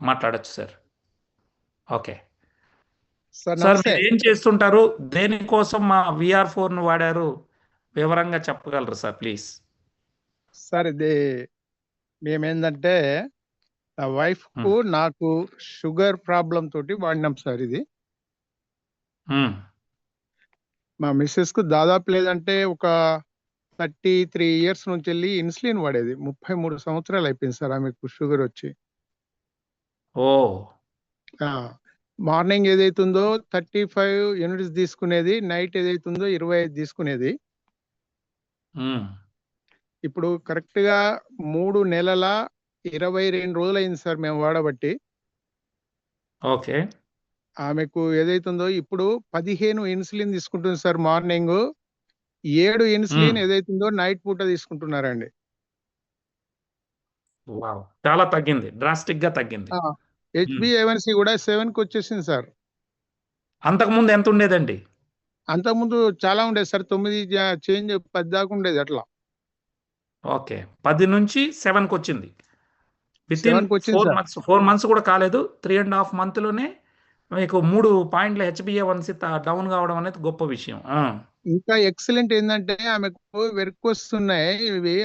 మాట్లాడొచ్చు sir. Okay sir sir, నమస్తే. మీరు ఏం చేస్తుంటారు, దేనికోసం మా VR4 ను వాడారు, వివరంగా చెప్పగలరు సార్ ప్లీజ్? సార్ ఇది మేమేందంటే నా వైఫ్ కు నాకు షుగర్ ప్రాబ్లం తోటి వాడినాం సార్. ఇది మా మిస్సెస్ కు దాదాపు లేదంటే ఒక 33 ఇయర్స్ నుంచి వెళ్ళి ఇన్సులిన్ వాడేది. 33 సంవత్సరాలు అయిపోయింది సార్ ఆమెకు షుగర్ వచ్చి. ఓ మార్నింగ్ ఏదైతుందో 35 యూనిట్స్ తీసుకునేది, నైట్ ఏదైతుందో 25 తీసుకునేది. ఇప్పుడు కరెక్ట్ గా 3 నెలల 22 రోజులు అయింది సార్ మేము వాడబట్టి. ఓకే. ఆమెకు ఏదైతుందో ఇప్పుడు 15 ఇన్సులిన్ తీసుకుంటుంది సార్ మార్నింగ్, 7 ఇన్సులిన్ ఏదైతుందో నైట్ పూట తీసుకుంటున్నారండి. వావ్, చాలా తగ్గింది, డ్రాస్టిక్ గా తగ్గింది. HbA1c కూడా 7 కి వచ్చేసింది సార్. అంతకుముందు ఎంత ఉండేదండి? అంతకుముందు చాలా ఉండేది సార్, 9 చేంజ్ 10 దాకా ఉండేది అట్లా. ఓకే, 10 నుంచి 7కి వచ్చింది. విత్ ఇన్ 7 కి వచ్చింది 4 సార్. మంత్స్ 4 మంత్స్ కూడా కాలేదు, 3.5 మంత్ లోనే మీకు 3 పాయింట్ల HbA1c డౌన్ కావడం అనేది గొప్ప విషయం. ఇంకా ఎక్సలెంట్ ఏంటంటే ఆమెకు వెరుకొస్తున్నాయి ఇవి,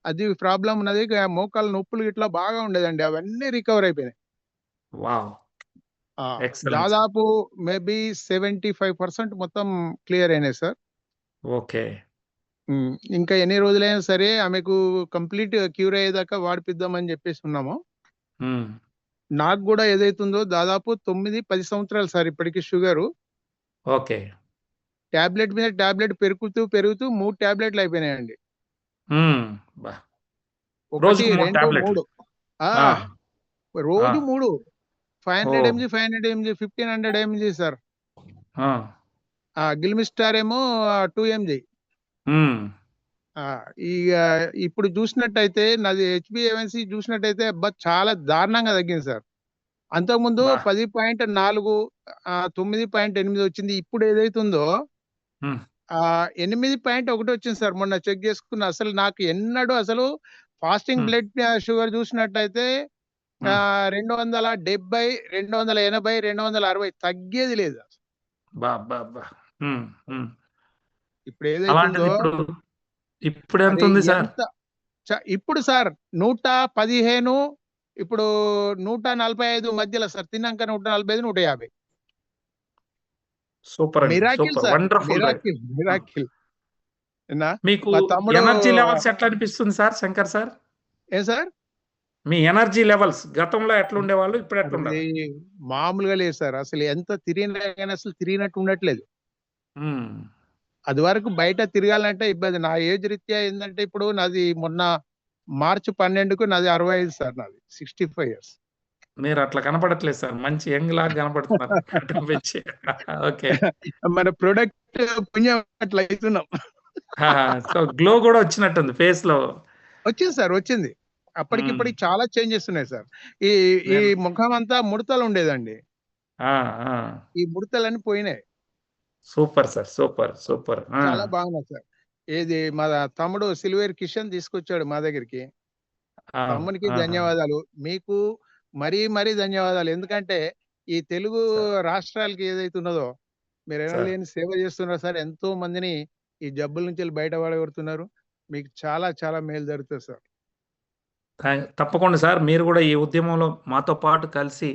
అది ప్రాబ్లం ఉన్నది. మోకాలు నొప్పులు ఇట్లా బాగా ఉండేదండి, అవన్నీ రికవర్ అయిపోయినాయి. Wow, excellent. దాదాపు మేబీ 75% మొత్తం క్లియర్ అయినాయి సార్. ఓకే. ఇంకా ఎన్ని రోజులైనా సరే ఆమెకు కంప్లీట్ క్యూర్ అయ్యేదాకా వాడిపిద్దామని చెప్పేసి ఉన్నాము. నాకు కూడా ఏదైతుందో దాదాపు 9-10 సంవత్సరాలు సార్ ఇప్పటికి షుగరు. ఓకే. టాబ్లెట్ మీద టాబ్లెట్ పెరుగుతూ 3 టాబ్లెట్లు అయిపోయినాయండి. ఒకటి, 2, 3 రోజు 3 500 mg 500 mg 1500 mg సార్. గిల్మిస్టార్ ఏమో 2 mg. ఇక ఇప్పుడు చూసినట్టయితే నాది HbA1c చూసినట్టయితే చాలా దారుణంగా తగ్గింది సార్. అంతకుముందు 10.4 9.8 వచ్చింది. ఇప్పుడు ఏదైతుందో 8.1 వచ్చింది సార్. మొన్న చెక్ చేసుకున్న. అసలు నాకు ఎన్నడూ అసలు ఫాస్టింగ్ బ్లడ్ షుగర్ చూసినట్టయితే 270, 280, 260 తగ్గేది లేదు. ఇప్పుడు ఏదైతుందో ఇప్పుడు ఎంత ఉంది సార్? ఇప్పుడు సార్ 115, ఇప్పుడు 145 మధ్యలో సార్. తిన్నాక 145, 150. సూపర్ అండి, మిరాకిల్ సార్, మిరాకిల్. మీకు ఎనర్జీ లెవెల్స్ ఎట్లా అనిపిస్తుంది సార్ శంకర్ సార్? ఏ సార్, మీ ఎనర్జీ లెవెల్స్ గతంలో ఎట్లా ఉండేవాళ్ళు, ఇప్పుడు ఎట్లా ఉండాలి? మామూలుగా లేదు సార్. అసలు ఎంత తిరిగినా కానీ అసలు తిరిగినట్టు ఉండట్లేదు. అది వరకు బయట తిరగాలంటే ఇబ్బంది. నా ఏజ్ రీత్యా ఏంటంటే ఇప్పుడు నాది మొన్న మార్చి 12కు నాది 65 సార్. నాది 65 ఇయర్స్. మీరు అట్లా కనపడట్లేదు సార్, మంచి యంగ్ లాగా కనపడుతున్నారు. ఓకే, మన ప్రొడక్ట్ పుణ్యం అట్లా అవుతున్నాం. సో గ్లో కూడా వచ్చినట్టుంది ఫేస్ లో. వచ్చింది సార్, వచ్చింది. అప్పటికిప్పటికి చాలా చేంజెస్ ఉన్నాయి సార్. ఈ ముఖం అంతా ముడతలు ఉండేదండి, ఈ ముడతలన్నీ పోయినాయి. Super sir, super super. చాలా బాగున్నా సార్. ఏది మా తమ్ముడు సిల్వేర్ కిషన్ తీసుకొచ్చాడు మా దగ్గరికి. తమ్మునికి ధన్యవాదాలు, మీకు మరీ ధన్యవాదాలు. ఎందుకంటే ఈ తెలుగు రాష్ట్రాలకి ఏదైతున్నదో మీరు ఎనలేని సేవ చేస్తున్నారు సార్. ఎంతో మందిని ఈ జబ్బుల నుంచి బయటపడగొడుతున్నారు. మీకు చాలా చాలా మేలు జరుగుతుంది సార్. తప్పకుండా సార్, మీరు కూడా ఈ ఉద్యమంలో మాతో పాటు కలిసి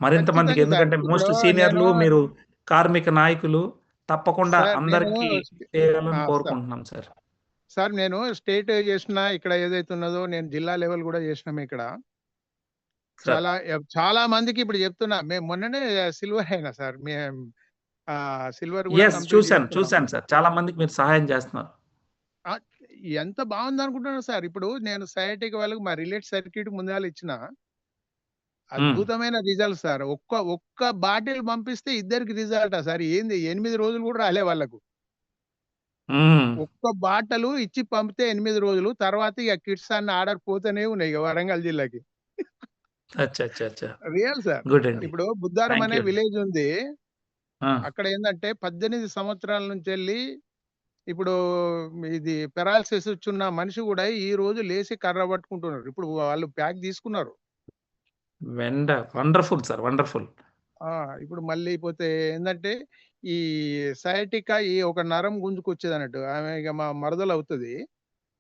మరింత మందికి, ఎందుకంటే మోస్ట్ సీనియర్లు మీరు, కార్మిక నాయకులు, తప్పకుండా అందరికీ చేయాలని కోరుకుంటున్నాం సార్. సార్ నేను స్టేట్ చేసిన, ఇక్కడ ఏదైతున్నదో నేను జిల్లా లెవెల్ కూడా చేసినాము. ఇక్కడ చాలా మందికి ఇప్పుడు చెప్తున్నా. మేము మొన్ననే సిల్వర్ అయినా సార్. మేము సిల్వర్ చూశాను సార్, చాలా మందికి మీరు సహాయం చేస్తున్నారు. ఎంత బాగుంది అనుకుంటున్నాను సార్. ఇప్పుడు నేను సైటిక్ వాళ్ళకి మా రిలేట్ సర్క్యూట్ ముందుగా ఇచ్చిన అద్భుతమైన రిజల్ట్ సార్. ఒక్క బాటిల్ పంపిస్తే ఇద్దరికి రిజల్ట్ సార్. ఏంది 8 రోజులు కూడా రాలే వాళ్ళకు. ఒక్క బాటలు ఇచ్చి పంపితే 8 రోజులు తర్వాత ఇక కిట్స్ అన్న ఆర్డర్ పోతూనే ఉన్నాయి ఇక వరంగల్ జిల్లాకి. Real sir. ఇప్పుడు బుద్ధారం అనే విలేజ్ ఉంది. అక్కడ ఏంటంటే 18 సంవత్సరాల నుంచి వెళ్ళి ఇప్పుడు ఇది పెరాలసిస్ వచ్చున్న మనిషి కూడా ఈ రోజు లేచి కర్ర పట్టుకుంటున్నారు. ఇప్పుడు వాళ్ళు ప్యాక్ తీసుకున్నారు. Wonderful sir. వండర్‌ఫుల్. ఇప్పుడు మళ్ళీ పోతే ఏందంటే, ఈ సయాటికా ఈ ఒక నరం గుంజుకొచ్చేదన్నట్టు. ఆమె ఇగ మా మరదలవుతది.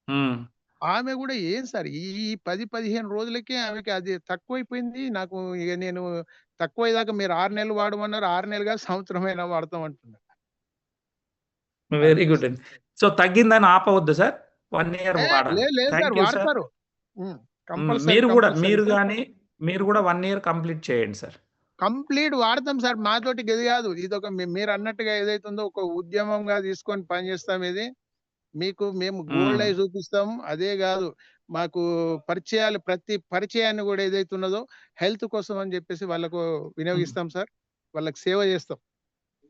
హ్మ్. ఆమె గూడా ఏం సార్ ఈ 10, 15 రోజులకే ఆమెకి అది తక్కువైపోయింది. నాకు ఇగ నేను తక్కువయ్యేదాకా మీరు 6 నెలలు వాడమన్నారు. 6 నెలలు కాదు సంవత్సరమైనా వాడతాం అంటున్నా. అది వెరీ గుడ్ పరిస్థితి. అండి. సో, తగ్గిందని ఆపవద్దు సార్. 1 ఇయర్ వాడాలి. లేదు లేదు సార్ థాంక్ యూ సార్. వాడతారు. హ్మ్. హ్మ్. Compulsory, compulsory sir. మీరు గూడా 1 ఇయర్ కంప్లీట్ చేయండి సార్. కంప్లీట్ వాడతాం సార్. మాతోటి గది గాదు. ఇదొక మీరన్నట్టుగా ఏదైతుందో ఒక ఉద్యమంగా తీసుకొని పనిచేస్తాం ఇది. మీకు మేము హ్మ్. గోల్డ్ అయి చూపిస్తాం. అదే గాదు మాకు పరిచయాలు ప్రతి పరిచయాన్ని గూడా ఏదైతే ఉన్నదో హెల్త్ కోసం అని జెప్పేసి వాళ్ళకు హ్మ్. వినియోగిస్తాం సార్. వాళ్ళకి సేవ జేస్తాం.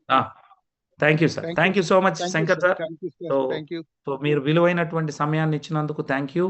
ఆ! Thank you sir. Thank you. Thank you so much thank you Shankar sir. Sir. Thank you so, sir. Thank you. So మీరు విలువైనటువంటి సమయాన్ని ఇచ్చినందుకు థాంక్ యూ.